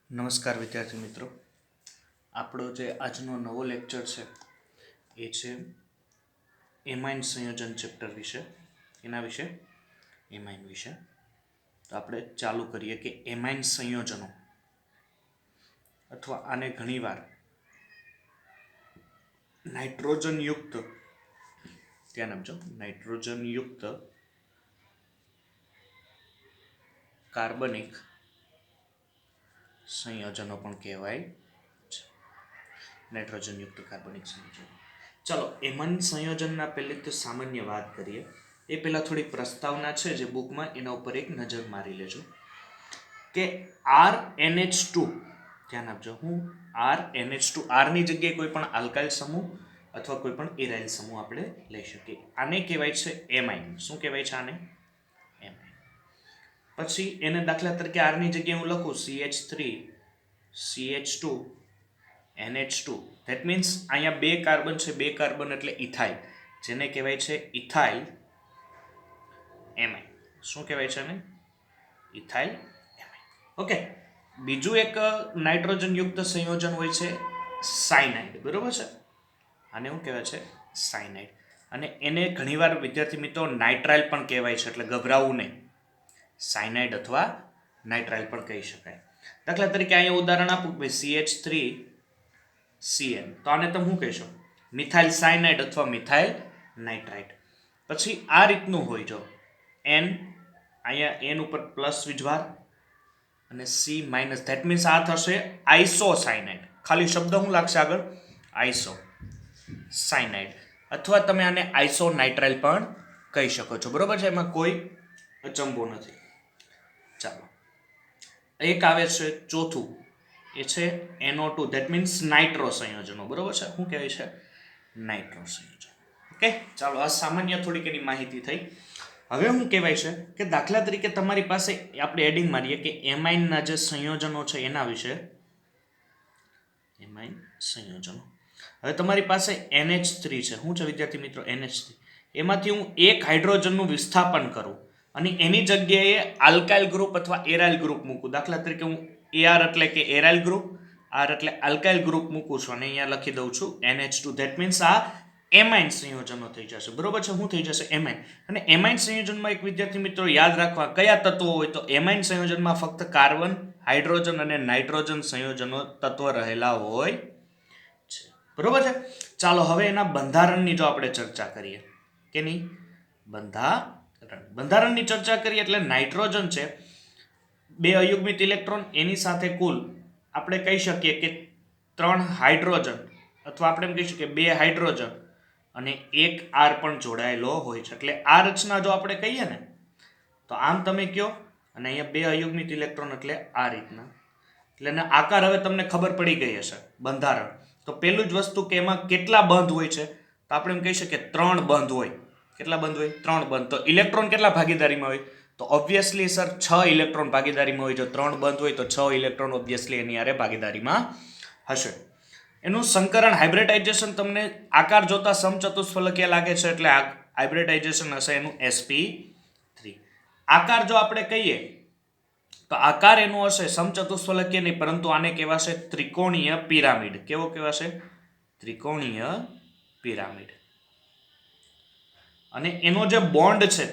નમસ્કાર વિદ્યાર્થી મિત્રો, આપણો જે આજનો નવો લેક્ચર છે એ છે એમાઇન સંયોજન ચેપ્ટર વિશે. એના વિશે એમાઇન વિશે તો આપણે ચાલુ કરીએ કે એમાઇન સંયોજનો અથવા આને ઘણીવાર નાઇટ્રોજનયુક્ત ધ્યાન આપજો નાઇટ્રોજનયુક્ત કાર્બનિક સંયોજનો પણ કહેવાય છે. નાઇટ્રોજનયુક્ત કાર્બનિક સંયોજનો. ચાલો એમાઇન સંયોજનના પહેલી તો સામાન્ય વાત કરીએ. એ પહેલાં થોડી પ્રસ્તાવના છે જે બુકમાં, એના ઉપર એક નજર મારી લેજો કે RNH2, ધ્યાન આપજો, હું RNH2, આરની જગ્યાએ કોઈ પણ આલ્કાઇલ સમૂહ અથવા કોઈ પણ ઇરાઇલ સમૂહ આપણે લઈ શકીએ. આને કહેવાય છે એમાઇન. શું કહેવાય છે આને? એમાઇન. પછી એને દાખલા તરીકે આરની જગ્યાએ હું લખું CH3 CH2 NH2. That means અહીંયા બે કાર્બન છે, બે કાર્બન એટલે ઇથાઇલ, જેને કહેવાય છે ઇથાઇલ એમાઇન. શું કહેવાય છે આને? Ethyl amine. ઓકે. બીજું એક નાઇટ્રોજનયુક્ત સંયોજન હોય છે સાયનાઇડ. બરોબર છે? આને શું કહેવાય છે? સાયનાઇડ. અને એને ઘણીવાર વિદ્યાર્થી મિત્રો નાઇટ્રાઇલ પણ કહેવાય છે, એટલે ગભરાવું નહીં. સાયનાઇડ અથવા નાઇટ્રાઇલ પણ કહી શકાય. દાખલા તરીકે અહીંયા ઉદાહરણ આપું કે CH3CN, તો આને તમે શું કહેશો? મિથાઇલ સાયનાઇડ અથવા મિથાઇલ નાઇટ્રાઇટ. પછી આ રીતનું હોય, જો N, અહીંયા N ઉપર પ્લસ વીજભાર અને C માઇનસ, ધેટ મીન્સ આ થશે આઇસોસાયનાઇડ. ખાલી શબ્દ શું લાગશે આગળ? Iso cyanide. અથવા તમે આને આઇસોનાઇટ્રાઇલ પણ કહી શકો છો. બરોબર છે? એમાં કોઈ અચંબો નથી. ચાલો, એક આવે છે ચોથું, એ છે NO2, ધેટ મીન્સ નાઇટ્રો સંયોજનો. બરોબર છે? શું કહેવાય છે? નાઇટ્રો સંયોજન. ઓકે, ચાલો, આ સામાન્ય થોડીક એની માહિતી થઈ. હવે શું કહેવાય છે કે દાખલા તરીકે તમારી પાસે આપણે એડિંગ મારીએ કે એમાઇનના જે સંયોજનો છે એના વિશે. એમાઇન સંયોજનો. હવે તમારી પાસે NH3 છે. શું છે વિદ્યાર્થી મિત્રો? NH3. એમાંથી હું એક હાઇડ્રોજનનું વિસ્થાપન કરું અને એની જગ્યાએ આલ્કાઇલ ગ્રુપ અથવા એરાઇલ ગ્રુપ મૂકું. દાખલા તરીકે હું AR એટલે કે એરાઇલ ગ્રુપ, R એટલે આલ્કાઇલ ગ્રુપ મૂકું છું અને અહીંયા લખી દઉં છું NH2. ધેટ મીન્સ આ એમાઇન સંયોજનો થઈ જશે. બરોબર છે? શું થઈ જશે? એમાઇન. અને એમાઇન સંયોજનમાં એક વિદ્યાર્થી મિત્રો યાદ રાખવા કયા તત્વો હોય, તો એમાઇન સંયોજનમાં ફક્ત કાર્બન, હાઇડ્રોજન અને નાઇટ્રોજન સંયોજનો તત્વ રહેલા હોય છે. બરોબર છે? ચાલો, હવે એના બંધારણની જો આપણે ચર્ચા કરીએ. કે નહીં? બંધારણની ચર્ચા કરીએ એટલે નાઇટ્રોજન છે, બે અયુગ્મિત ઇલેક્ટ્રોન, એની સાથે કુલ આપણે કહી શકીએ કે 3 હાઇડ્રોજન, અથવા આપણે એમ કહી શકીએ 2 હાઇડ્રોજન અને 1 R પણ જોડાયેલો હોય છે. એટલે આ રચના જો આપણે કહીએ ને, તો આમ તમે કહો, અને અહીંયા 2 અયુગ્મિત ઇલેક્ટ્રોન એટલે આ રીતના. એટલે એના આકાર હવે તમને ખબર પડી ગઈ હશે. બંધારણ તો પહેલું જ વસ્તુ કે એમાં કેટલા બંધ હોય છે, તો આપણે એમ કહી શકીએ 3 બંધ હોય. કેટલા બંધ હોય? 3 બંધ. તો ઇલેક્ટ્રોન કેટલા ભાગીદારીમાં હોય? તો ઓબ્વિયસલી સર 6 ઇલેક્ટ્રોન ભાગીદારીમાં હોય. જો 3 બંધ હોય તો 6 ઇલેક્ટ્રોન ઓબ્વિયસલી એની હારે ભાગીદારીમાં હશે. એનું સંકરણ હાઇબ્રિડાઇઝેશન તમને આકાર જોતા સમચતુષ્ફલકીય લાગે છે, એટલે હાઇબ્રિડાઇઝેશન હશે એનું sp3. આકાર જો આપણે કહીએ તો આકાર એનો હશે સમચતુષ્ફલકીય નહીં, પરંતુ આને કહેવાશે ત્રિકોણીય પિરામિડ. કેવો કહેવાશે? ત્રિકોણીય પિરામિડ. અને એનો જે બોન્ડ છે,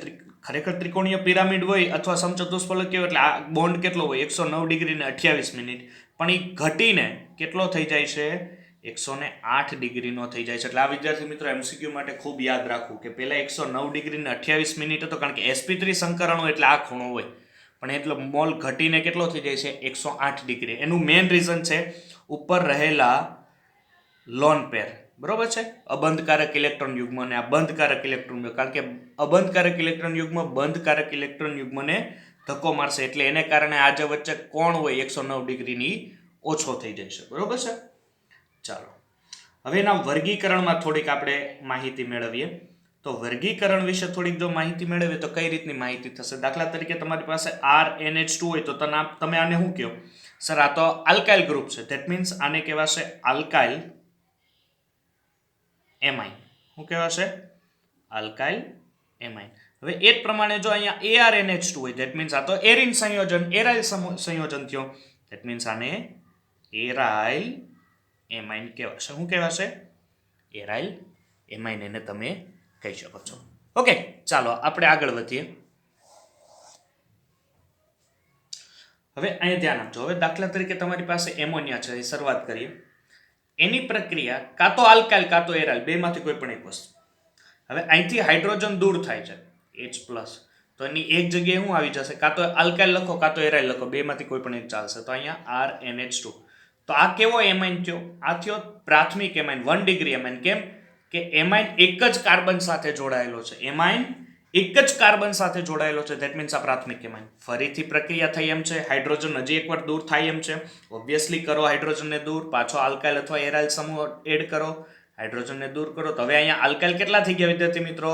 ખરેખર ત્રિકોણીય પિરામિડ હોય અથવા સમચતુષ્ફલકીય હોય એટલે આ બોન્ડ કેટલો હોય? 109 ડિગ્રી ને 28 મિનિટ. પણ એ ઘટીને કેટલો થઈ જાય છે? 108 ડિગ્રીનો થઈ જાય છે. એટલે આ વિદ્યાર્થી મિત્રો MCQ માટે ખૂબ યાદ રાખવું કે પહેલા 109 ડિગ્રી ને 28 મિનિટ હતો, કારણ કે sp3 સંકરણો એટલે આ ખૂણો હોય, પણ એટલો મોલ ઘટીને કેટલો થઈ જાય છે? 108 ડિગ્રી. એનું મેઇન રીઝન છે ઉપર રહેલા લોન પેર. બરોબર છે? અબંધકારક ઇલેક્ટ્રોન યુગ્મ અને આ બંધકારક ઇલેક્ટ્રોન યુગ્મ. કારણ કે અબંધકારક ઇલેક્ટ્રોન યુગ્મ બંધકારક ઇલેક્ટ્રોન યુગ્મને ધક્કો મારશે, એટલે એને કારણે આ જે વચ્ચે કોણ હોય 109 ડિગ્રીની ઓછો થઈ જશે. બરોબર છે? ચાલો, હવે એના વર્ગીકરણમાં થોડીક આપણે માહિતી મેળવીએ. તો વર્ગીકરણ વિશે થોડીક જો માહિતી મેળવીએ તો કઈ રીતની માહિતી થશે? દાખલા તરીકે તમારી પાસે RNH2 હોય તો તમે આને શું કહો? સર આ તો આલ્કાઇલ ગ્રુપ છે. ધેટ મીન્સ આને કહેવાશે આલ્કાઇલ એમાઇન. શું કહેવાશે? Alkyl amine. હવે એ જ પ્રમાણે જો અહીંયા ARNH2 હોય, ધેટ મીન્સ આ તો એરિન સંયોજન, એરાઇલ સંયોજન થયો. ધેટ મીન્સ આને એરાઇલ એમાઇન કહેવાશે. શું કહેવાશે? એરાઇલ એમાઇન એને તમે કહી શકો છો. ઓકે, ચાલો આપણે આગળ વધીએ. હવે અહીંયા ધ્યાન આપજો. હવે દાખલા તરીકે તમારી પાસે એમોનિયા છે, એ શરૂઆત કરીએ. એની પ્રક્રિયા કાં તો આલ્કાઇલ કાં તો એરાઇલ, બેમાંથી કોઈ પણ એક વસ્તુ. હવે અહીંથી હાઇડ્રોજન દૂર થાય છે H+, તો એની એક જગ્યાએ શું આવી જશે? કાં તો આલ્કાઇલ લખો કાં તો એરાઇલ લખો, બેમાંથી કોઈ પણ એક ચાલશે. તો અહીંયા RNH2. તો આ કેવો એમાઇન થયો? આ થયો પ્રાથમિક એમાઇન, 1 ડિગ્રી એમાઇન. કેમ કે એમાઇન એક જ કાર્બન સાથે જોડાયેલો છે. એમાઇન એક જ કાર્બન સાથે જોડાયેલો છે, ધેટ મીન્સ આ પ્રાથમિક એમાઇન. ફરીથી પ્રક્રિયા થઈ એમ છે, હાઇડ્રોજન હજી એકવાર દૂર થાય એમ છે. ઓબ્વિયસલી કરો હાઇડ્રોજનને દૂર, પાછો આલ્કાઇલ અથવા એરાઇલ સમૂહ એડ કરો, હાઇડ્રોજનને દૂર કરો. તો હવે અહીંયા આલ્કાઇલ કેટલા થઈ ગયા વિદ્યાર્થી મિત્રો?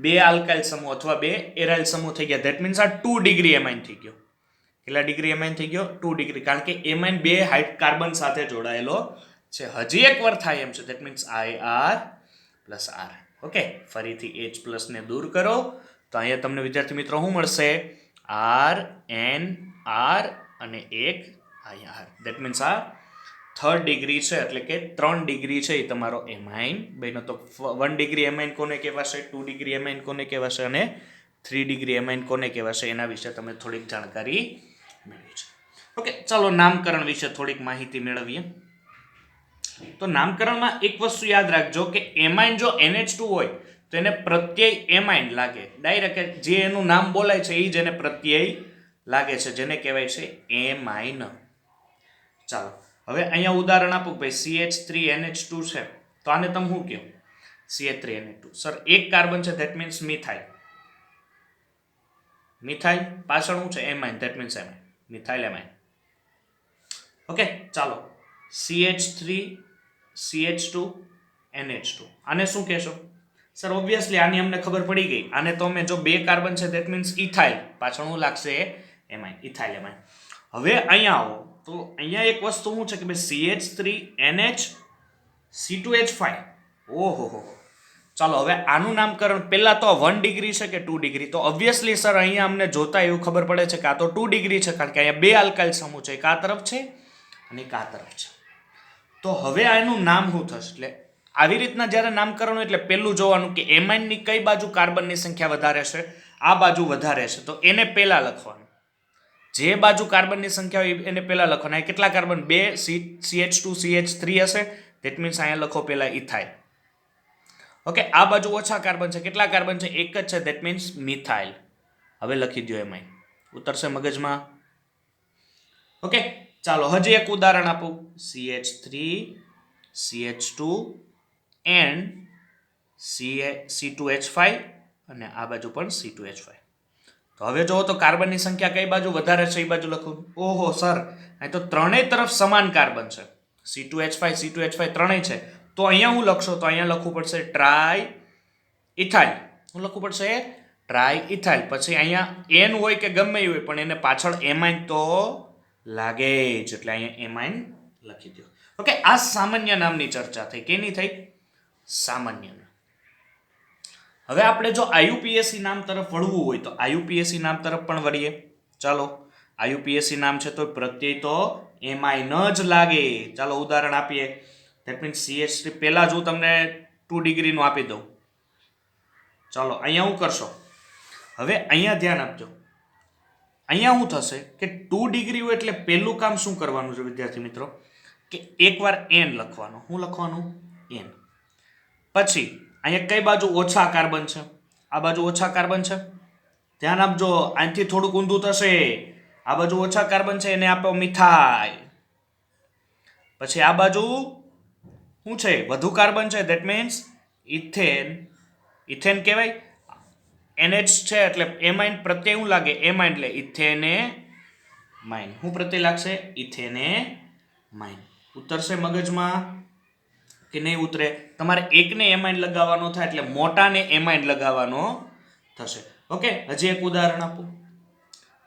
2 આલ્કાઇલ સમૂહ અથવા 2 એરાઇલ સમૂહ થઈ ગયા. ધેટ મીન્સ આ 2 ડિગ્રી એમાઇન થઈ ગયો. કેટલા ડિગ્રી એમાઇન થઈ ગયો? 2 ડિગ્રી. કારણ કે એમાઇન 2 કાર્બન સાથે જોડાયેલો છે. હજી એકવાર થાય એમ છે, ધેટ મીન્સ IR+R. ઓકે, ફરીથી H+ ને દૂર કરો તો અહીંયા તમને વિદ્યાર્થી મિત્રો શું મળશે? RNR અને એક IR. ધેટ મીન્સ આ 3rd ડિગ્રી છે, એટલે કે 3 ડિગ્રી છે એ તમારો એમાઇન બન્યો. તો 1 ડિગ્રી એમાઇન કોને કહેવાશે, 2 ડિગ્રી એમાઇન કોને કહેવાશે અને 3 ડિગ્રી એમાઇન કોને કહેવાશે, એના વિશે તમે થોડીક જાણકારી મેળવી છે. ઓકે, ચાલો નામકરણ વિશે થોડીક માહિતી મેળવીએ. તો નામકરણમાં એક વસ્તુ યાદ રાખજો કે એમાઇન જો NH2 હોય તો એને પ્રત્યય એમાઇન લાગે. ડાયરેક્ટ જે એનું નામ બોલાય છે એ જ એને પ્રત્યય લાગે છે, જેને કહેવાય છે એમાઇન. ચાલો હવે અહીંયા ઉદાહરણ આપું ભાઈ, CH3NH2 છે, તો આને તમે શું કહો? CH3NH2. સર એક કાર્બન છે, ધેટ મીન્સ મિથાઇલ. મિથાઇલ પાછળ શું છે? Amine, that means amine, methyl amine. Okay, ચાલો CH3CH2 NH2 આને શું કહેશો? સર ઓબ્વિયસલી આની અમને ખબર પડી ગઈ. આને તો અમે જો 2 કાર્બન છે, ધેટ મીન્સ ઇથાઇલ, પાછળ શું લાગશે? Amine, ethyl amine. હવે અહીંયા આવો તો અહીંયા એક વસ્તુ શું છે કે ભાઈ CH3NH C2H5. ઓહો હો. ચાલો હવે આનું નામકરણ પહેલા તો 1 ડિગ્રી છે કે 2 ડિગ્રી? તો ઓબ્વિયસલી સર અહીંયા અમને જોતા એવું ખબર પડે છે કે આ તો 2 ડિગ્રી છે, કારણ કે અહીંયા 2 આલ્કાઇલ સમૂહ છે, એક આ તરફ છે અને એક આ તરફ છે. તો હવે આનું નામ શું થશે? એટલે આવી રીતના જ્યારે નામકરણ એટલે પહેલું જોવાનું કે એમાઇનની કઈ બાજુ કાર્બનની સંખ્યા વધારે છે, આ બાજુ વધારે છે, તો એને પહેલા લખવાનું. જે બાજુ કાર્બનની સંખ્યા હોય એને પહેલા લખવાનું. કેટલા કાર્બન? 2 CH2 CH3 હશે, ધેટ મીન્સ અહીંયા લખો પહેલા ઇથાઇલ. ઓકે, આ બાજુ ઓછા કાર્બન છે, કેટલા કાર્બન છે? એક જ છે, ધેટ મીન્સ મિથાઇલ. હવે લખી દો એમાઇન, ઉતરશે મગજમાં. ઓકે, ચાલો હજી એક ઉદાહરણ આપું. CH3 CH2 and C2H5 અને આ બાજુ પણ C2H5. તો હવે જોવો તો કાર્બનની સંખ્યા કઈ બાજુ વધારે છે એ બાજુ લખું. ઓહો સર, અહીં તો ત્રણેય તરફ સમાન કાર્બન છે. C2H5 ત્રણેય છે. તો અહીંયા હું લખશો? તો અહીંયા લખવું પડશે ટ્રાય ઇથાઇલ. શું લખવું પડશે? Try ethyl. પછી અહીંયા N હોય કે ગમે એ હોય પણ એને પાછળ એમાઇન તો લાગે જ, એટલે અહીંયા એમાઇન લખી દો. ઓકે, આ સામાન્ય નામની ચર્ચા થઈ. કેની થઈ? સામાન્ય. હવે આપણે જો IUPAC નામ તરફ વળવું હોય તો IUPAC નામ તરફ પણ વળીએ. ચાલો IUPAC નામ છે તો પ્રત્યય તો એમાઇન જ લાગે. ચાલો ઉદાહરણ આપીએ. ધેટ મીન્સ CH3 પહેલા જ હું તમને 2 ડિગ્રીનું આપી દઉં. ચાલો અહીંયા હું કરશો? હવે અહીંયા ધ્યાન આપજો. અહીંયા શું થશે કે 2 ડિગ્રી હોય એટલે પહેલું કામ શું કરવાનું છે વિદ્યાર્થી મિત્રો? કે એકવાર n લખવાનું. શું લખવાનું? n. પછી અહીંયા કઈ બાજુ ઓછા કાર્બન છે? આ બાજુ ઓછા કાર્બન છે. ધ્યાન આપજો, અહીંથી થોડુંક ઊંધું થશે. આ બાજુ ઓછા કાર્બન છે, એને આપો મિથાઇલ. પછી આ બાજુ શું છે? વધુ કાર્બન છે, ધેટ મીન્સ ઇથેન. ઇથેન કહેવાય. NH છે એટલે એમાઇન પ્રત્યય શું લાગે? એમાઇન, એટલે ઇથેને માઇન. શું પ્રત્યય લાગશે? ઇથેને માઇન. ઉતરશે મગજમાં કે નહીં ઉતરે? તમારે એકને એમાઇન લગાવવાનો થાય એટલે મોટાને એમાઇન લગાવવાનો થશે. ઓકે, હજી એક ઉદાહરણ આપું.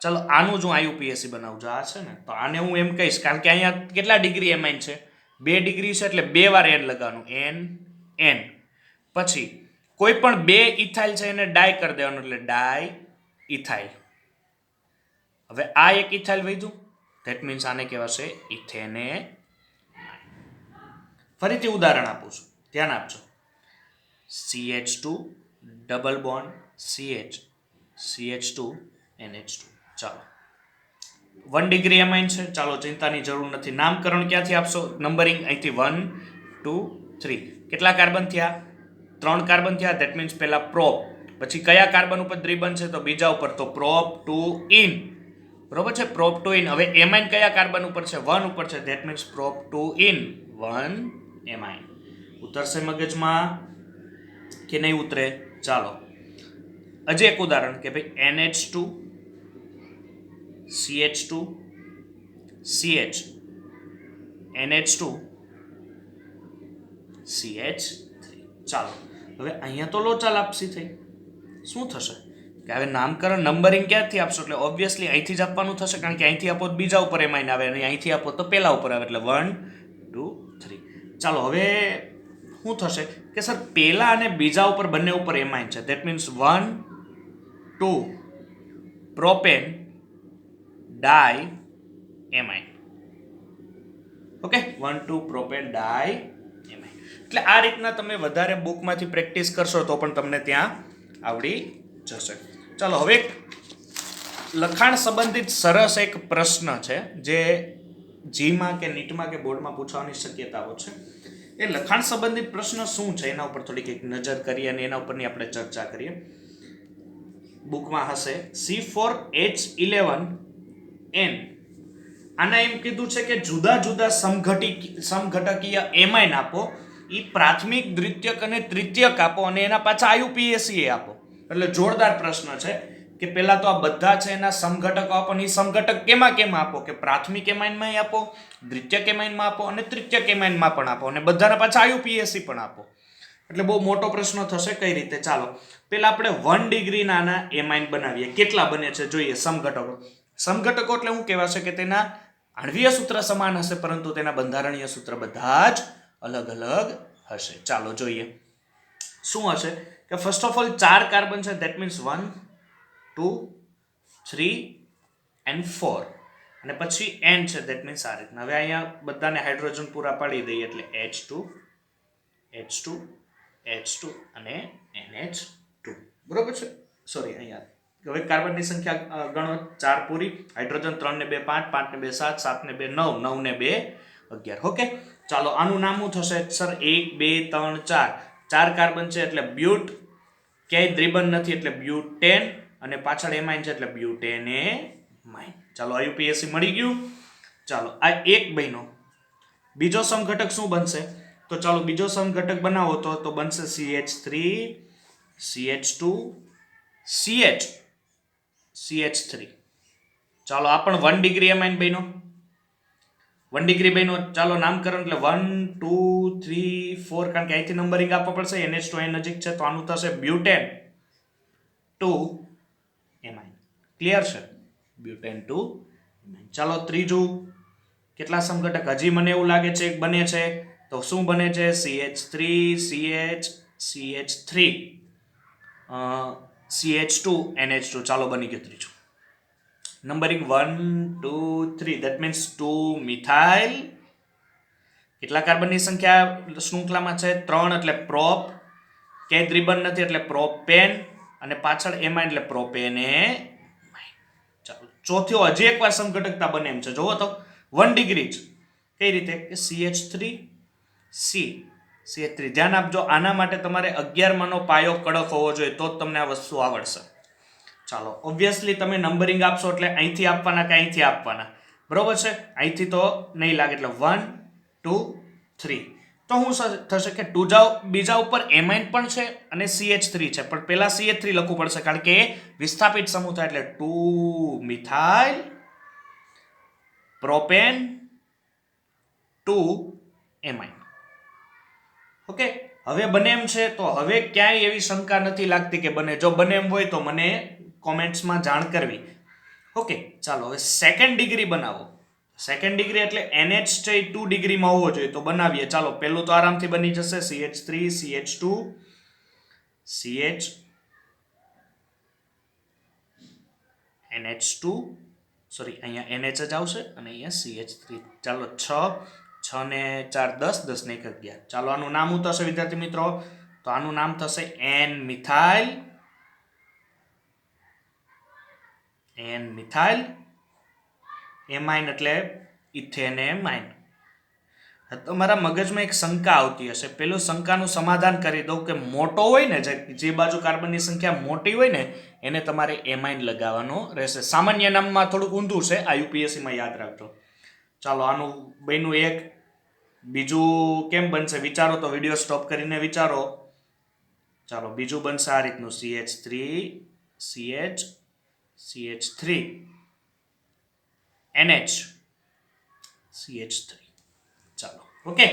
ચાલો આનું જો IUPAC બનાવજો. આ છે ને, તો આને હું એમ કહીશ, કારણ કે અહીંયા કેટલા ડિગ્રી એમાઇન છે? 2 ડિગ્રી છે, એટલે 2 વાર n લગાવવાનું. n. પછી કોઈ પણ 2 ઇથાઇલ છે એને ડાય કરી દેવાનું, એટલે ડાય ઇથાઇલ. હવે આ એક ઇથાઇલ વધ્યું, ધેટ મીન્સ આને કહેવાશે ઇથેને. ફરીથી ઉદાહરણ આપું છું, ધ્યાન આપજો. CH2 double bond CH CH2 NH2. ચાલો 1 ડિગ્રી એમાઇન છે. ચાલો ચિંતાની જરૂર નથી. નામકરણ ક્યાંથી આપશો? નંબરિંગ અહીંથી 1 2 3. કેટલા કાર્બન થયા? 3 કાર્બન થયા. ધેટ મીન્સ પહેલા પ્રોપ, પછી કયા કાર્બન ઉપર દ્વિબંધ છે? તો બીજા ઉપર, તો પ્રોપ 2 ઇન. બરોબર છે, પ્રોપ 2 ઇન. હવે એમાઇન કયા કાર્બન ઉપર છે? 1 ઉપર છે. That means prop 2 in 1 amine. ઉતરશે મગજમાં કે નહીં ઉતરે? ચાલો હજી એક ઉદાહરણ કે ભાઈ NH2 CH2 CH NH2 CH3. ચાલો હવે અહીંયા તો લોચા લાપસી થઈ. શું થશે કે હવે નામકરણ નંબરિંગ ક્યાંથી આપશો? એટલે ઓબ્વિયસલી અહીંથી જ આપવાનું થશે, કારણ કે અહીંથી આપો તો બીજા ઉપર એમાઇન આવે અને અહીંથી આપો તો પહેલા ઉપર આવે, એટલે 1 2 3. ચાલો હવે શું થશે કે સર પહેલા અને બીજા ઉપર બંને ઉપર એમાઇન છે. That means 1 2 propane di amine. Okay, 1 2 propane di amine. એટલે આ રીતના તમે વધારે બુકમાંથી પ્રેક્ટિસ કરશો તો પણ તમને ત્યાં આવડી જશે. ચાલો હવે લખાણ સંબંધિત સરસ એક પ્રશ્ન છે જે જીમાં કે નીટમાં કે બોર્ડમાં પૂછવાની શક્યતાઓ છે. એ લખાણ સંબંધિત પ્રશ્ન શું છે એના ઉપર થોડીક એક નજર કરીએ અને એના ઉપરની આપણે ચર્ચા કરીએ. બુકમાં હશે C4H11N. આના એમ કીધું છે કે જુદા જુદા સમઘટકીય એમાઇન આપો, એ પ્રાથમિક, દ્વિતીયક અને તૃતીયક આપો અને એના પાછા IUPAC આપો. એટલે જોરદાર પ્રશ્ન છે કે પહેલા તો આ બધા છે એના સમઘટકો આપો અને એ સમઘટક કેમાં આપો? કે પ્રાથમિક એમાઇનમાં આપો, દ્વિતીયક એમાઇનમાં આપો અને તૃતીયક એમાઇનમાં પણ આપો અને બધાના પાછા IUPAC પણ આપો. એટલે બહુ મોટો પ્રશ્ન થશે. કઈ રીતે? ચાલો પહેલા આપણે 1 ડિગ્રી નાના એમાઇન બનાવીએ. કેટલા બને છે જોઈએ સમઘટકો. સમઘટકો એટલે શું કહેવાશે કે તેના આણ્વીય સૂત્ર સમાન હશે પરંતુ તેના બંધારણીય સૂત્ર બધા જ અલગ અલગ હશે. ચાલો જોઈએ શું હશે કે ફર્સ્ટ ઓફ ઓલ 4 કાર્બન છે. ધેટ મીન્સ 1 2 3 and 4 અને પછી N છે. ધેટ મીન્સ આ રીતના. હવે અહીંયા બધાને હાઇડ્રોજન પૂરા પાડી દઈએ એટલે H2 H2 H2 અને NH2. બરોબર છે. સોરી, અહીંયા હવે કાર્બનની સંખ્યા ગણો. 4 પૂરી, હાઇડ્રોજન 3 ને 2 5, 5 ને 2 7, 7 ને 2 9, 9 ને 2 11. ઓકે, ચાલો આનું નામ શું થશે? સર 1 2 3 4. 4 કાર્બન છે એટલે બ્યુટ, ક્યાંય દ્વિબંધ નથી એટલે બ્યુટેન અને પાછળ એમાઇન છે એટલે બ્યુટેને માઇન. ચાલો IUPAC મળી ગયું. ચાલો આ એક બન્યો. બીજો સમઘટક શું બનશે? તો ચાલો બીજો સમઘટક બનાવો તો બનશે CH3 CH2 CH CH3. ચાલો આ પણ 1 ડિગ્રી એમાઇન બન્યો. 1 ડિગ્રી બન્યો. ચાલો નામકરણ એટલે 1 2 3 4, કારણ કે અહીંથી નંબરિંગ આપવા પડશે. NH2 અહીં નજીક છે તો આનું થશે બ્યુટેન 2 એમાઇન. ક્લિયર છે? Butane 2 amine. ચાલો ત્રીજું, કેટલા સમઘટક હજી મને એવું લાગે છે એક બને છે, તો શું બને છે? CH3 CH CH3 CH2 NH2. ચાલો બની ગયું ત્રીજું. નંબરિંગ 1 2 3. That means 2 methyl. કેટલા કાર્બનની સંખ્યા શૃંખલામાં છે? 3 એટલે પ્રોપ, ક્યાંય દ્વિબંધ નથી એટલે પ્રોપેન અને પાછળ એમાઇન એટલે પ્રોપેને. ચાલો ચોથો હજી એકવાર સમઘટકતા બને એમ છે. જોવો તો 1 ડિગ્રી જ. કઈ રીતે? કે CH3 CH3. ધ્યાન આપજો, આના માટે તમારે 11 માનો પાયો કડક હોવો જોઈએ તો જ તમને આ વસ્તુ આવડશે. ચાલો ઓબ્વિયસલી તમે નંબરિંગ આપશો એટલે અહીંથી આપવાના કે અહીંથી આપવાના. બરોબર છે? અહીંથી તો નહીં લાગે એટલે 1 2 3. તો શું થશે કે બીજા ઉપર એમાઇન પણ છે અને CH3 છે, પણ પહેલા CH3 લખવું પડશે કારણ કે વિસ્થાપિત સમૂહ થાય એટલે 2 મિથાઇલ પ્રોપેન 2 એમાઇન. ઓકે, હવે બને એમ છે તો હવે ક્યાંય એવી શંકા નથી લાગતી કે બને. જો બને એમ હોય તો મને કોમેન્ટ્સમાં જાણ કરવી. ઓકે, ચાલો હવે સેકન્ડ ડિગ્રી બનાવો. સેકન્ડ ડિગ્રી એટલે NH છે 2 ડિગ્રીમાં હોવો જોઈએ તો બનાવીએ. ચાલો પહેલું તો આરામથી બની જશે CH3 CH2 CH NH2 sorry અહીંયા NH જ આવશે અને અહીંયા CH3. ચાલો 6 ને 4 10, 10 ને 1 11. ચાલો આનું નામ શું થશે વિદ્યાર્થી મિત્રો? તો આનું નામ થશે N મિથાઇલ એમાઇન એટલે ઇથેનેમાઇન. તમારા મગજમાં એક શંકા આવતી હશે. પેલું શંકાનું સમાધાન કરી દઉં કે મોટો હોય ને, જે બાજુ કાર્બનની સંખ્યા મોટી હોય ને એને તમારે એમાઇન લગાવવાનો રહેશે. સામાન્ય નામમાં થોડુંક ઊંધું છે, આ યુપીએસસીમાં યાદ રાખજો. ચાલો આનું બન્યું એક. બીજું કેમ બનશે વિચારો, તો વિડીયો સ્ટોપ કરીને વિચારો. ચાલો બીજું બનશે આ રીતનું CH3 NH CH3. ચાલો ઓકે.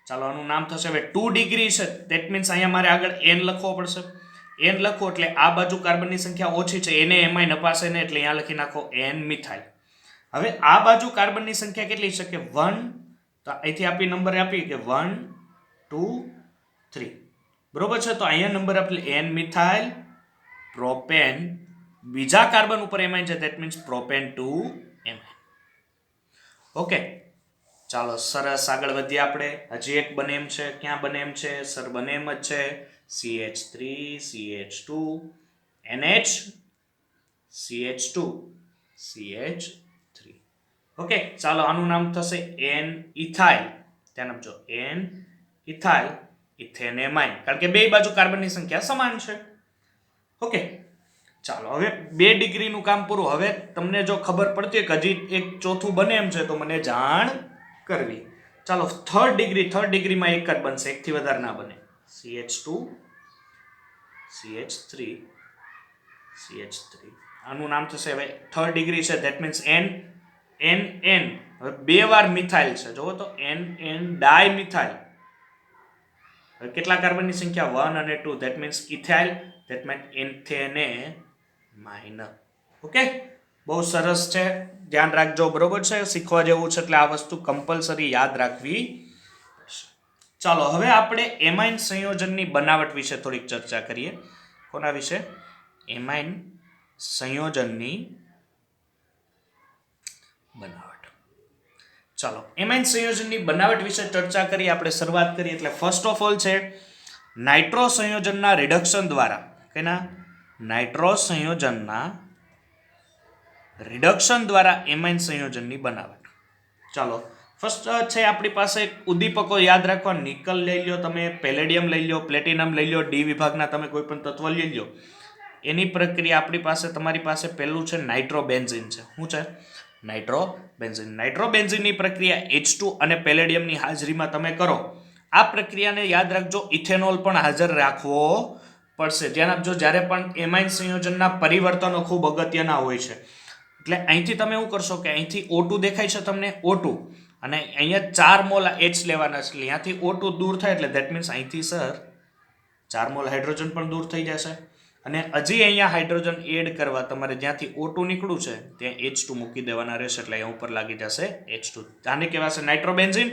ચાલો આનું નામ થશે હવે 2 ડિગ્રી છે. ધેટ મીન્સ અહીંયા મારે આગળ n લખવો પડશે. n લખો એટલે આ બાજુ કાર્બનની સંખ્યા ઓછી છે એને એમાંય નપાશે ને, એટલે અહીંયા લખી નાખો n મિથાઇલ. હવે આ બાજુ કાર્બનની સંખ્યા કેટલી છે કે 1, તો અહીંથી આપી નંબર આપી કે 1 2 3 બરોબર છે. તો અહીંયા નંબર આપી n મિથાઇલ પ્રોપેન. બીજા કાર્બન ઉપર એમાઇન છે, that means propane 2 amine. Okay ચાલો સરસ આગળ વધીએ આપણે. હજી એક બને એમ છે. ક્યાં બને એમ છે સર? બને એમ જ છે. CH3 CH2 NH CH2 CH3. Okay ચાલો આનું નામ થશે N ઇથાઇલ. ધ્યાન આપજો, N ઇથાઇલ ઇથેનેમાઇન, કારણ કે બે બાજુ કાર્બનની સંખ્યા સમાન છે. ઓકે ચાલો હવે 2 ડિગ્રીનું કામ પૂરું. હવે તમને જો ખબર પડતી હોય કે હજી એક ચોથું બને એમ છે તો મને જાણ કરવી. ચાલો થર્ડ ડિગ્રીમાં એક જ બનશે, એકથી વધારે ના બને. CH2 CH3 CH3. આનું નામ થશે હવે થર્ડ ડિગ્રી છે, ધેટ મીન્સ N. હવે 2 વાર મિથાઇલ છે, જોવો તો N ડાયમિથાઇલ. હવે કેટલા કાર્બનની સંખ્યા 1 અને 2, that means ethyl, that means ethanamine. Okay બહુ સરસ છે, ધ્યાન રાખજો. બરોબર છે, શીખવા જેવું છે એટલે આ વસ્તુ કમ્પલસરી યાદ રાખવી. ચાલો હવે આપણે એમાઇન સંયોજનની બનાવટ વિશે થોડીક ચર્ચા કરીએ. કોના વિશે? એમાઇન સંયોજનની બનાવટ. ચાલો એમાઇન સંયોજનની બનાવટ વિશે ચર્ચા કરીએ. આપણે શરૂઆત કરીએ એટલે ફર્સ્ટ ઓફ ઓલ છે નાઇટ્રો સંયોજનના રિડક્શન દ્વારા. કેના? નાઇટ્રો સંયોજનના રિડક્શન દ્વારા એમાઇન સંયોજનની બનાવટ. ચાલો ફર્સ્ટ છે આપણી પાસે ઉદ્દીપકો યાદ રાખવા. નિકલ લઈ લો તમે, પેલેડિયમ લઈ લો, પ્લેટિનમ લઈ લો, ડી વિભાગના તમે કોઈ પણ તત્વ લઈ લો. એની પ્રક્રિયા આપણી પાસે, તમારી પાસે પહેલું છે નાઇટ્રોબેન્ઝીન છે. શું છે? નાઇટ્રોબેન્ઝીન. નાઇટ્રોબેન્ઝીનની પ્રક્રિયા H2 અને પેલેડિયમની હાજરીમાં તમે કરો. આ પ્રક્રિયાને યાદ રાખજો, ઇથેનોલ પણ હાજર રાખવો પડશે. ધ્યાન આપજો, જ્યારે પણ એમાઇન સંયોજનના પરિવર્તનો ખૂબ અગત્યના હોય છે. એટલે અહીંથી તમે શું કરશો કે અહીંથી O2 દેખાય છે તમને, O2, અને અહીંયા 4 મોલ H લેવાના છે. અહીંયાથી O2 દૂર થાય એટલે ધેટ મીન્સ અહીંથી સર 4 મોલ હાઇડ્રોજન પણ દૂર થઈ જશે. અને હજી અહીંયા હાઇડ્રોજન એડ કરવા તમારે જ્યાંથી O2 નીકળ્યું છે ત્યાં H2 મૂકી દેવાના રહેશે, એટલે અહીંયા ઉપર લાગી જશે H2. આને કહેવાશે નાઇટ્રોબેન્ઝીન,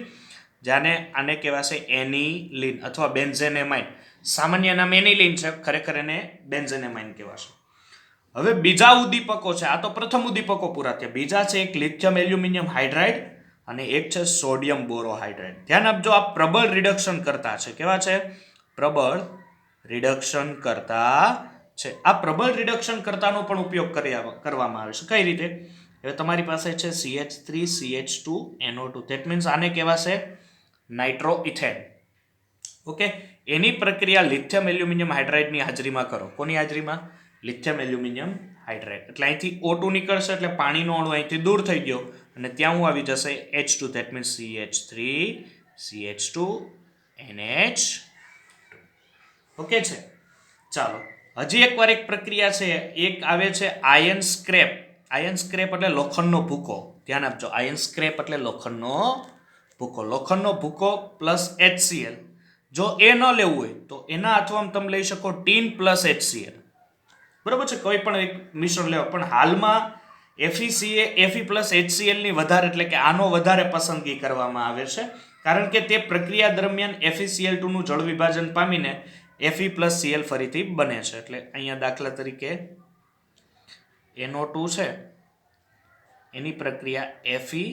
આને કહેવાશે એનિલીન અથવા બેન્ઝેનેમાઇન. સામાન્ય નામ એનિલીન છે, ખરેખર એને બેન્ઝેનેમાઇન કહેવાશે. હવે બીજા ઉદ્દીપકો છે. આ તો પ્રથમ ઉદ્દીપકો પૂરા થયા. બીજા છે એક લિથિયમ એલ્યુમિનિયમ હાઇડ્રાઇડ અને એક છે સોડિયમ બોરોહાઇડ્રાઇડ. ધ્યાન આપજો, આ પ્રબળ રિડક્શન કરતા છે. કેવા છે? પ્રબળ રિડક્શન કરતા છે. આ પ્રબળ રિડક્શન કરતાનો પણ ઉપયોગ કરવામાં આવે છે. કઈ રીતે? હવે તમારી પાસે છે CH3 CH2 NO2, that means આને કહેવાશે નાઇટ્રોઇથેન. ઓકે એની પ્રક્રિયા લિથિયમ એલ્યુમિનિયમ હાઇડ્રાઇડની હાજરીમાં કરો. કોની હાજરીમાં? Lithium aluminium hydride. એટલે અહીંથી O2 નીકળશે એટલે પાણીનો અણુ અહીંથી દૂર થઈ ગયો અને ત્યાં હું આવી જશે H2, that means CH3 CH2 NH2. Okay છે. ચાલો હજી એકવાર એક પ્રક્રિયા છે, એક આવે છે આયન સ્ક્રેપ. આયન સ્ક્રેપ એટલે લોખંડનો ભૂકો. ધ્યાન આપજો, આયન સ્ક્રેપ એટલે લોખંડનો ભૂકો. લોખંડનો ભૂકો પ્લસ HCl. જો એ ન લેવું હોય તો એના અથવા તમે લઈ શકો ટીન પ્લસ HCl. બરોબર છે, કોઈ પણ એક મિશ્રણ લેવા. પણ હાલમાં Fe પ્લસ HCl ની વધારે, એટલે કે આનો વધારે પસંદગી કરવામાં આવે છે, કારણ કે તે પ્રક્રિયા દરમિયાન FeCl2 નું જળ વિભાજન પામીને Fe પ્લસ Cl ફરીથી બને છે. એટલે અહીંયા દાખલા તરીકે NO2 છે, એની પ્રક્રિયા Fe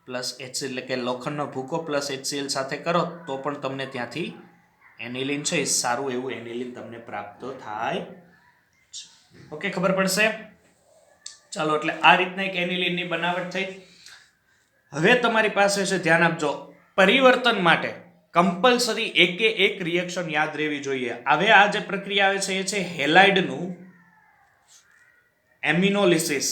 પ્લસ HCl એટલે કે લોખંડનો ભૂકો પ્લસ HCl સાથે કરો તો પણ તમને ત્યાંથી એનિલિન છે એ સારું એવું એનિલિન તમને પ્રાપ્ત થાય. ઓકે, ખબર પડશે? ચાલો, એટલે આ રીતના એક એનિલિનની બનાવટ થઈ. હવે તમારી પાસે છે, ધ્યાન આપજો, પરિવર્તન માટે કમ્પલસરી એકે એક રિએક્શન યાદ રહેવી જોઈએ. હવે આ જે પ્રક્રિયા આવે છે એ છે હેલાઇડનું એમિનોલિસિસ.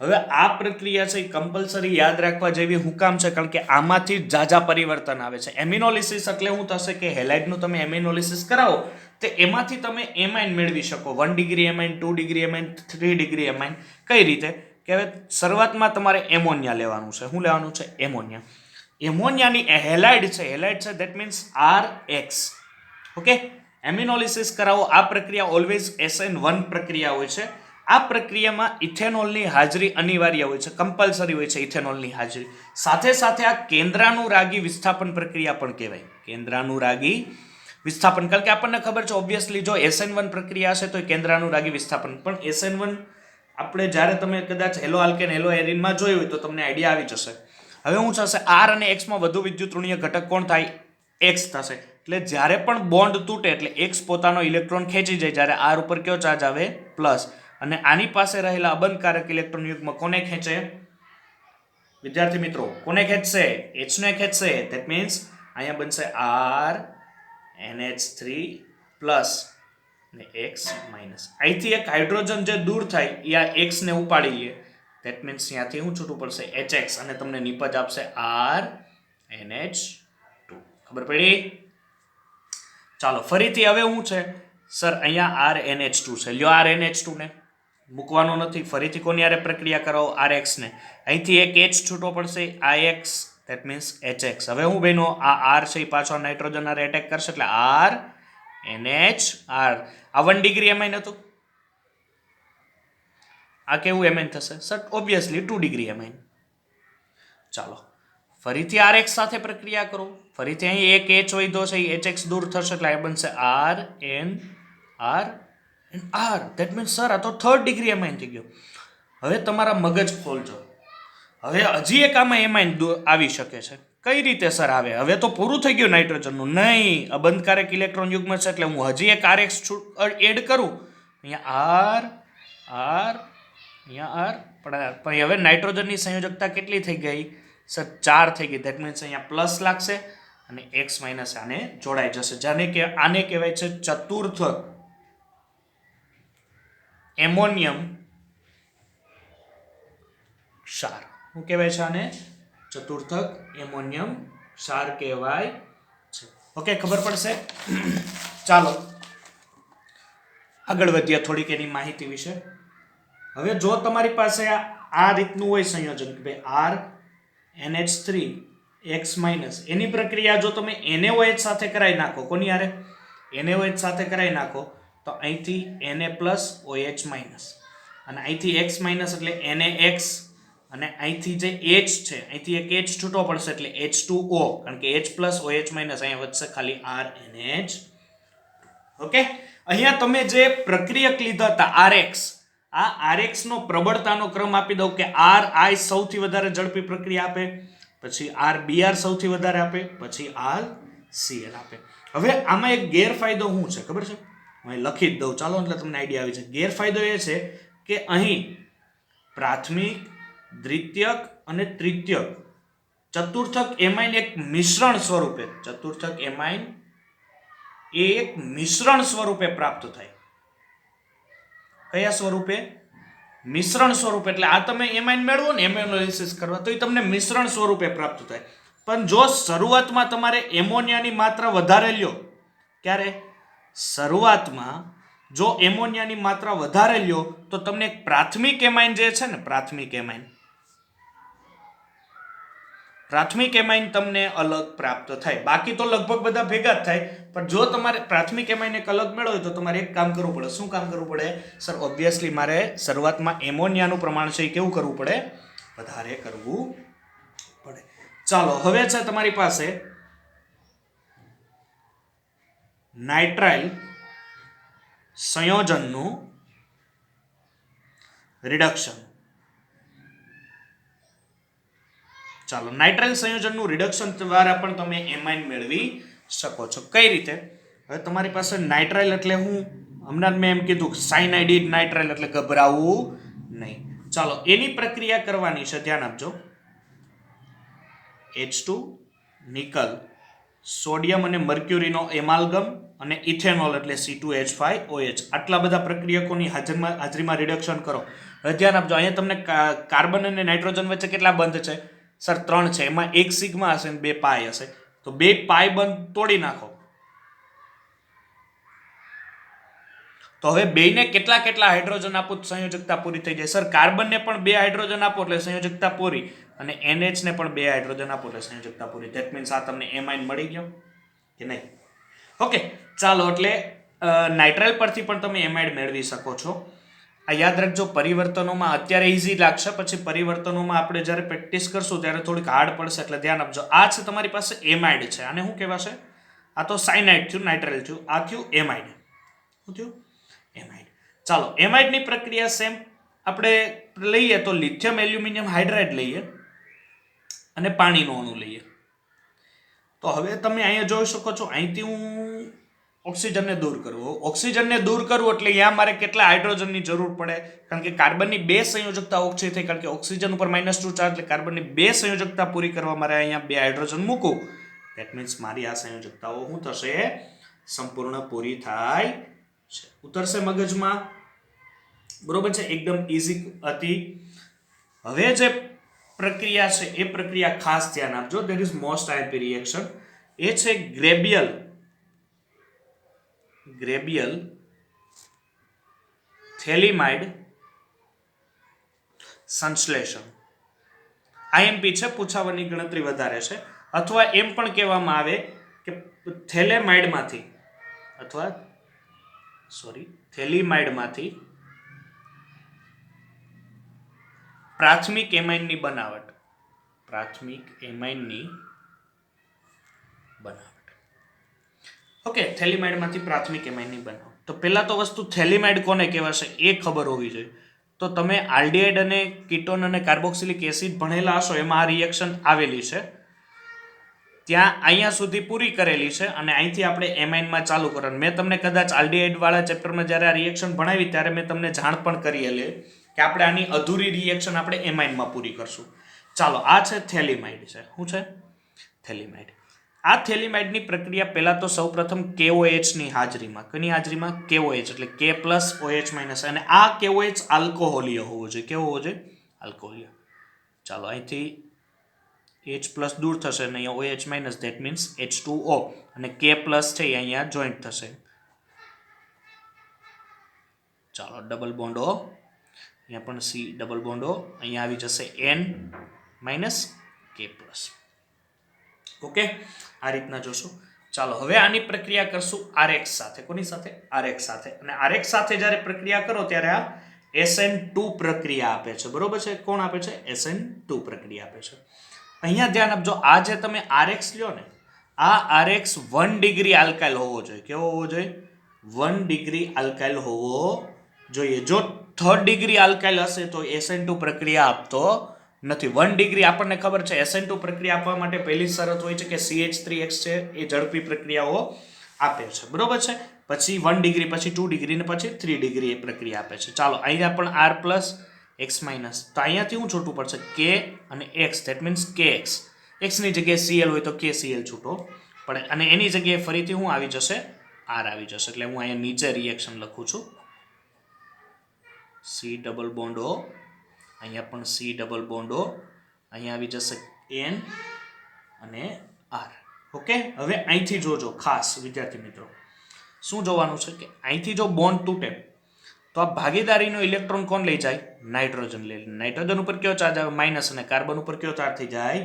હવે આ પ્રક્રિયા છે કમ્પલસરી યાદ રાખવા જેવી હું કામ છે? કારણ કે આમાંથી જાજા પરિવર્તન આવે છે. એમિનોલિસિસ એટલે શું થશે કે હેલાઇડનું તમે એમિનોલિસિસ કરાવો તો એમાંથી તમે એમાઇન મેળવી શકો. 1 degree amine, 2 degree amine, 3 degree amine. કઈ રીતે કે હવે શરૂઆતમાં તમારે એમોનિયા લેવાનું છે. શું લેવાનું છે? એમોનિયા. એમોનિયાની હેલાઇડ છે ધેટ મીન્સ RX. ઓકે, એમિનોલિસિસ કરાવો. આ પ્રક્રિયા ઓલવેઝ SN1 પ્રક્રિયા હોય છે. આ પ્રક્રિયામાં ઇથેનોલની હાજરી અનિવાર્ય હોય છે, કમ્પલસરી હોય છે ઇથેનોલની હાજરી. સાથે સાથે આ કેન્દ્રાનુરાગી વિસ્થાપન પ્રક્રિયા પણ કહેવાય. કેન્દ્રાનુરાગી વિસ્થાપન, કારણ કે આપણને ખબર છે ઓબ્વિયસલી જો SN1 પ્રક્રિયા હશે તો કેન્દ્રાનુરાગી વિસ્થાપન. પણ SN1 આપણે જ્યારે તમે કદાચ હેલો આલ્કેન હેલો એરિનમાં જોયું હોય તો તમને આઈડિયા આવી જશે. હવે શું થશે? R અને X માં વધુ વિદ્યુતઋણીય ઘટક કોણ થાય? X થશે. એટલે જ્યારે પણ બોન્ડ તૂટે એટલે X પોતાનો ઇલેક્ટ્રોન ખેંચી જાય, જ્યારે R ઉપર કયો ચાર્જ આવે? પ્લસ. અને આની પાસે રહેલા અબંધકારક ઇલેક્ટ્રોન યુગ્મ કોને ખેંચે? વિદ્યાર્થી મિત્રો, કોને ખેંચશે? H ને ખેંચશે. ધેટ મીન્સ અહીંયા બનશે RNH3 પ્લસ ને X માઇનસ. અહીંથી એક હાઇડ્રોજન જે દૂર થાય એ આ X ને ઉપાડી લે. ધેટ મીન્સ ત્યાંથી શું છૂટું પડશે? HX, અને તમને નિપજ આપશે RNH2. ખબર પડી? ચાલો, ફરીથી હવે શું છે સર? અહીંયા RNH2 છે. લ્યો RNH2 ને મૂકવાનો નથી. ફરીથી કોની હારે પ્રક્રિયા કરો? RX ને. અહીંથી એક H છૂટો પડશે, આ X, ધેટ મીન્સ HX. હવે હું બહેનો આ R છે એ પાછો નાઇટ્રોજન હારે એટેક કરશે એટલે RNH. આ 1 ડિગ્રી એમાઇન હતું. આ કેવું એમાઇન થશે સર? Obviously 2 degree amine. ચાલો, ફરીથી RX સાથે પ્રક્રિયા કરો. ફરીથી અહીં એક H વધ્યો છે, HX દૂર થશે એટલે આ બનશે RNR. ધેટ મીન્સ સર આ તો 3rd ડિગ્રી એમાઇન થઈ ગયો. હવે તમારા મગજ ખોલજો. હવે હજી એક આમાં એમાઇન આવી શકે છે. કઈ રીતે સર આવે? હવે તો પૂરું થઈ ગયું નાઇટ્રોજનનું. નહીં, અબંધકારક ઇલેક્ટ્રોન યુગ્મ છે એટલે હું હજી એક RX એડ કરું. અહીંયા R, અહીંયા R. પણ હવે નાઇટ્રોજનની સંયોજકતા કેટલી થઈ ગઈ સર? 4 થઈ ગઈ. ધેટ મીન્સ અહીંયા પ્લસ લાગશે અને X માઇનસ આને જોડાઈ જશે. આને કહેવાય છે ચતુર્થ એમોનિયમ ક્ષાર. શું કહેવાય છે આને? ચતુર્થક એમોનિયમ ક્ષાર કહેવાય છે. ઓકે, ખબર પડશે? ચાલો આગળ વધીએ થોડીક એની માહિતી વિશે. હવે જો તમારી પાસે આ રીતનું હોય સંયોજન કે ભાઈ RNH3 X માઇનસ, એની પ્રક્રિયા જો તમે NaOH સાથે કરાવી નાખો, કોની હારે? NaOH સાથે કરાવી નાખો તો અહીંથી Na પ્લસ OH માઇનસ, અને અહીંથી X માઇનસ એટલે NaX, અને અહીંથી જે H છે અહીંથી એક H છૂટો પડશે એટલે H2O, કારણ કે H પ્લસ OH માઇનસ અહીંયા વધશે ખાલી RNH. ઓકે, અહીંયા તમે જે પ્રક્રિયક લીધા હતા RX, આ RX નો પ્રબળતાનો ક્રમ આપી દઉં કે RI સૌથી વધારે ઝડપી પ્રક્રિયા આપે, પછી RBr સૌથી વધારે આપે, પછી RCl આપે. હવે આમાં એક ગેરફાયદો શું છે ખબર છે? હું લખી જ દઉં ચાલો, એટલે તમને આઈડિયા આવી જાય. ગેરફાયદો એ છે કે અહીં પ્રાથમિક, દ્વિતીયક અને તૃતીયક ચતુર્થક એમાઇન એક મિશ્રણ સ્વરૂપે, ચતુર્થક એમાઇન એ એક મિશ્રણ સ્વરૂપે પ્રાપ્ત થાય. કયા સ્વરૂપે? મિશ્રણ સ્વરૂપે. એટલે આ તમે એમાઇન મેળવો ને એમિનોલિસિસ કરવા તો એ તમને મિશ્રણ સ્વરૂપે પ્રાપ્ત થાય. પણ જો શરૂઆતમાં તમારે એમોનિયાની માત્રા વધારે લ્યો, ક્યારે? શરૂઆતમાં જો એમોનિયાની માત્રા વધારે લ્યો તો તમને પ્રાથમિક એમાઇન જે છે ને, પ્રાથમિક એમાઇન તમને અલગ પ્રાપ્ત થાય. બાકી તો લગભગ બધા ભેગા જ થાય. પણ જો તમારે પ્રાથમિક એમાઇન એક અલગ મેળવો તો તમારે એક કામ કરવું પડે. શું કામ કરવું પડે સર? ઓબ્વિયસલી મારે શરૂઆતમાં એમોનિયાનું પ્રમાણ છે એ કેવું કરવું પડે? વધારે કરવું પડે. ચાલો, હવે છે તમારી પાસે નાઇટ્રાઇલ સંયોજનનું રિડક્શન. ચાલો, નાઇટ્રાઇલ સંયોજનનું રિડક્શન દ્વારા પણ તમે એમાઇન મેળવી શકો છો. કઈ રીતે? હવે તમારી પાસે નાઇટ્રાઇલ એટલે હું હમણાં મેં એમ કીધું સાયનાઇડિડ નાઇટ્રાઇલ એટલે ગભરાવું નહીં. ચાલો, એની પ્રક્રિયા કરવાની છે, ધ્યાન આપજો. H2 નિકલ, સોડિયમ અને મર્ક્યુરીનો એમાલ્ગમ અને ઇથેનોલ એટલે C2H5OH. આટલા બધા પ્રક્રિયકોની હાજરીમાં રિડક્શન કરો. હવે ધ્યાન આપજો, અહીંયા તમને કાર્બન અને નાઇટ્રોજન વચ્ચે કેટલા બંધ છે? સર 3 છે. એમાં એક સિગ્મા હશે અને 2 પાઈ હશે. તો 2 પાઈ બંધ તોડી નાખો. તો હવે બેયને કેટલા હાઇડ્રોજન આપો સંયોજકતા પૂરી થઈ જાય? સર કાર્બનને પણ 2 હાઇડ્રોજન આપો એટલે સંયોજકતા પૂરી, અને NH ને પણ 2 હાઇડ્રોજન આપો એટલે સંયોજકતા પૂરી. ધેટ મીન્સ આ તમને એમાઇન મળી ગયો કે નહીં? ઓકે, ચાલો, એટલે નાઇટ્રાઇલ પરથી પણ તમે એમાઇડ મેળવી શકો છો. આ યાદ રાખજો, પરિવર્તનોમાં અત્યારે ઈઝી લાગશે, પછી પરિવર્તનોમાં આપણે જ્યારે પ્રેક્ટિસ કરશું ત્યારે થોડીક હાર્ડ પડશે, એટલે ધ્યાન આપજો. આ છે તમારી પાસે એમાઇડ છે, આને શું કહેવાશે? આ તો સાયનાઇડ થયું, નાઇટ્રાઇલ થયું, આ થયું એમાઇડ. શું થયું? એમાઇડ. ચાલો, એમાઇડની પ્રક્રિયા સેમ આપણે લઈએ તો લિથિયમ એલ્યુમિનિયમ હાઇડ્રાઇડ લઈએ અને પાણીનો અણુ લઈએ. તો હવે તમે અહીંયા જોઈ શકો છો, અહીંથી હું ઓક્સિજનને દૂર કરવું. ઓક્સિજનને દૂર કરવું એટલે અહીંયા મારે કેટલા હાઇડ્રોજનની જરૂર પડે? કારણ કે કાર્બનની 2 સંયોજકતા ઓછી થઈ, કારણ કે ઓક્સિજન ઉપર -2 ચાર્જ, એટલે કાર્બનની 2 સંયોજકતા પૂરી કરવા મારે અહીંયા 2 હાઇડ્રોજન મૂકું. ધેટ મીન્સ મારી આ સંયોજકતાઓ શું થશે? સંપૂર્ણ પૂરી થાય છે. ઉતરશે મગજમાં? બરોબર છે, એકદમ ઈઝી હતી. હવે જે પ્રક્રિયા છે એ પ્રક્રિયા ખાસ ધ્યાન આપજો. There is most IP reaction. એ છે ગ્રેબિયલ થેલિમાઇડ સંશ્લેષણ. આઈએમપી છે, પૂછાવાની ગણતરી વધારે છે. અથવા એમ પણ કહેવામાં આવે કે થેલિમાઇડમાંથી પ્રાથમિક એમાઇનની બનાવટ. ઓકે, થેલિમાઇડમાંથી પ્રાથમિક એમાઇનની બનાવટ. તો પહેલા તો વસ્તુ થેલિમાઇડ કોને કહેવાશે એ ખબર હોવી જોઈએ. તો તમે આલ્ડિહાઇડ અને કીટોન અને કાર્બોક્સિલિક એસિડ ભણેલા હશો, એમાં આ રિએક્શન આવેલી છે. ત્યાં અહીંયા સુધી પૂરી કરેલી છે અને અહીંથી આપણે એમાઇનમાં ચાલુ કરવાનું. મેં તમને કદાચ આલ્ડિહાઇડ વાળા ચેપ્ટરમાં જ્યારે આ રિએક્શન ભણાવી ત્યારે મેં તમને જાણ પણ કરેલી કે આપણે આની અધૂરી રિએક્શન આપણે એમાઇનમાં પૂરી કરશું. ચાલો, આ છે થેલિમાઇડ છે. શું છે? થેલિમાઇડ. આ થેલિમાઇડની પ્રક્રિયા પહેલા તો સૌપ્રથમ KOH ની હાજરીમાં. કોની હાજરીમાં? KOH એટલે K+OH-, અને આ KOH આલ્કોહોલીય હોવો જોઈએ. કેવો હોવો જોઈએ? આલ્કોહોલીય. ચાલો, અહીંથી H+ દૂર થશે અને અહીંયા OH-, ધેટ મીન્સ H2O, અને K+ છે અહીંયા જોઈન્ટ થશે. ચાલો, ડબલ બોન્ડ O, અહીંયા પણ C ડબલ બોન્ડ O, અહીંયા આવી જશે N-K+. ઓકે, આ રીતના જોશું. ચાલો, હવે આની પ્રક્રિયા કરશું RX સાથે. કોની સાથે? RX સાથે. અને RX સાથે જ્યારે પ્રક્રિયા કરો ત્યારે આ SN2 પ્રક્રિયા આપે છે. બરોબર છે? કોણ આપે છે? SN2 પ્રક્રિયા આપે છે. અહીંયા ધ્યાન આપજો, આ જે તમે RX લ્યો ને, આ RX 1 ડિગ્રી આલ્કાઇલ હોવો જોઈએ. કેવો હોવો જોઈએ? 1 ડિગ્રી આલ્કાઇલ હોવો જોઈએ. જો 3rd ડિગ્રી આલ્કાઇલ હશે તો SN2 પ્રક્રિયા આપતો નથી. 1 ડિગ્રી આપણને ખબર છે, SN2 પ્રક્રિયા આપવા માટે પહેલી શરત હોય છે કે CH3X છે એ ઝડપી પ્રક્રિયાઓ આપે છે. બરોબર છે? પછી 1 ડિગ્રી, પછી 2 ડિગ્રી ને પછી 3 ડિગ્રી એ પ્રક્રિયા આપે છે. ચાલો, અહીંયા પણ R+, X-, તો અહીંયાથી શું છૂટવું પડશે? K અને X, that means KX. X ની જગ્યાએ Cl હોય તો KCl છૂટો પડે, અને એની જગ્યાએ ફરીથી શું આવી જશે? R આવી જશે. એટલે હું અહીંયા નીચે રિએક્શન લખું છું. C ડબલ બોન્ડ O, અહીંયા પણ C ડબલ બોન્ડ O, અહીંયા આવી જશે N અને R. ઓકે, હવે અહીંથી જોજો ખાસ વિદ્યાર્થી મિત્રો, શું જોવાનું છે કે અહીંથી જો બોન્ડ તૂટે તો આ ભાગીદારીનો ઇલેક્ટ્રોન કોણ લઈ જાય? નાઇટ્રોજન લઈ. નાઇટ્રોજન ઉપર કયો ચાર્જ આવે? માઇનસ, અને કાર્બન ઉપર કયો ચાર્જ થઈ જાય?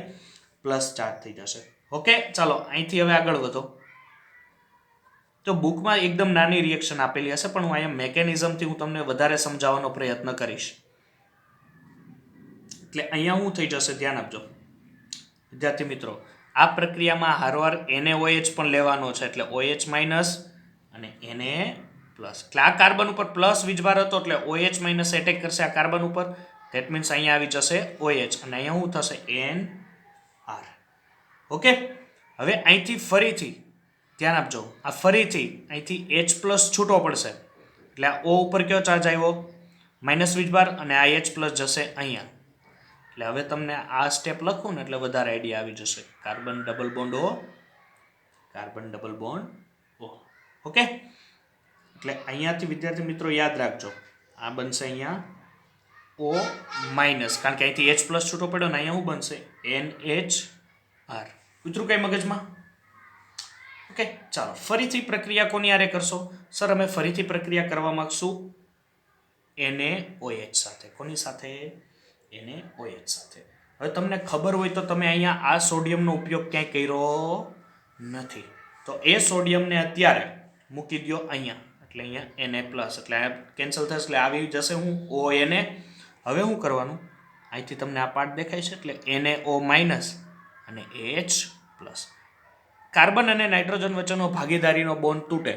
પ્લસ ચાર્જ થઈ જશે. ઓકે, ચાલો, અહીંથી હવે આગળ વધો. તો બુકમાં એકદમ નાની રિએક્શન આપેલી હશે, પણ હું અહીંયા મેકેનિઝમથી હું તમને વધારે સમજાવવાનો પ્રયત્ન કરીશ. એટલે અહીંયા શું થઈ જશે? ધ્યાન આપજો વિદ્યાર્થી મિત્રો, આ પ્રક્રિયામાં હારવાર NaOH પણ લેવાનો છે, એટલે OH- અને Na+. એટલે આ કાર્બન ઉપર પ્લસ વીજભાર હતો એટલે OH- એટેક કરશે આ કાર્બન ઉપર. ધેટ મીન્સ અહીંયા આવી જશે OH, અને અહીંયા શું થશે? N R. ઓકે, હવે અહીંથી ફરીથી ધ્યાન આપજો, આ ફરીથી અહીંથી H પ્લસ છૂટો પડશે એટલે આ O ઉપર કયો ચાર્જ આવ્યો? માઇનસ વીજભાર, અને આ H પ્લસ જશે અહીંયા. એટલે હવે તમને આ સ્ટેપ લખું ને એટલે વધારે આઈડિયા આવી જશે. Carbon double bond O, carbon double bond O. Okay, એટલે અહીંયાથી વિદ્યાર્થી મિત્રો યાદ રાખજો, આ બનશે અહીંયા O માઇનસ, કારણ કે અહીંથી H પ્લસ છૂટો પડ્યો ને અહીંયા શું બનશે? NHR. ઉતરું કઈ મગજમાં? ઓકે, ચાલો ફરીથી પ્રક્રિયા કોની આરે કરશો? સર અમે ફરીથી પ્રક્રિયા કરવા માંગશું NaOH સાથે. કોની સાથે? NaOH સાથે. હવે તમને ખબર હોય તો તમે અહીંયા આ સોડિયમનો ઉપયોગ ક્યાંય કર્યો નથી, તો એ સોડિયમને અત્યારે મૂકી દો અહીંયા, એટલે અહીંયા Na પ્લસ, એટલે આ કેન્સલ થશે, એટલે આવી જશે હું ONa. હવે શું કરવાનું? અહીંથી તમને આ પાર્ટ દેખાય છે, એટલે NaO માઇનસ અને AH પ્લસ. કાર્બન અને નાઇટ્રોજન વચ્ચેનો ભાગીદારીનો બોન્ડ તૂટે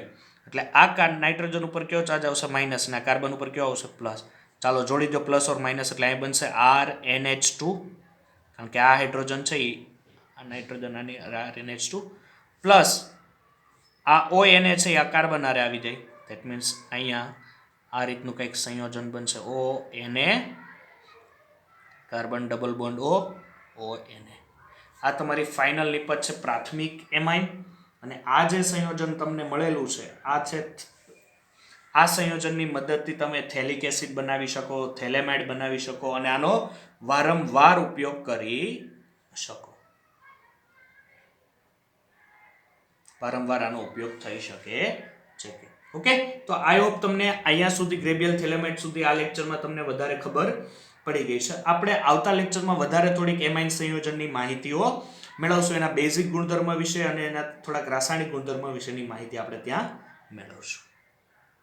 એટલે આ નાઇટ્રોજન ઉપર કયો ચાર્જ આવશે? માઇનસ, અને કાર્બન ઉપર કયો આવશે? પ્લસ. ચાલો જોડી દો પ્લસ ઓર માઇનસ, એટલે અહીં બનશે RNH2, કારણ કે આ હાઇડ્રોજન છે એ આ નાઇટ્રોજન આની RNH2 પ્લસ આ ONA છે આ કાર્બન આરે આવી જાય. ધેટ મીન્સ અહીંયા આ રીતનું કંઈક સંયોજન બનશે, ONA carbon double bond ONA. આ તમારી ફાઇનલ નિપજ છે પ્રાથમિક એમાઇન, અને આ જે સંયોજન તમને મળેલું છે આ છે, આ સંયોજનની મદદથી તમે થેલિક એસિડ બનાવી શકો, થેલેમાઇડ બનાવી શકો, અને આનો વારંવાર ઉપયોગ કરી શકો. વારંવાર આનો ઉપયોગ થઈ શકે છે. ઓકે, તો આઈ હોપ તમને અહીંયા સુધી ગ્રેબિયલ થેલેમાઇડ સુધી આ લેક્ચરમાં તમને વધારે ખબર પડી ગઈ છે. આપણે આવતા લેક્ચરમાં વધારે થોડીક એમાઇન સંયોજનની માહિતીઓ મેળવશું, એના બેઝિક ગુણધર્મ વિશે અને એના થોડાક રાસાયણિક ગુણધર્મ વિશેની માહિતી આપણે ત્યાં મેળવશું.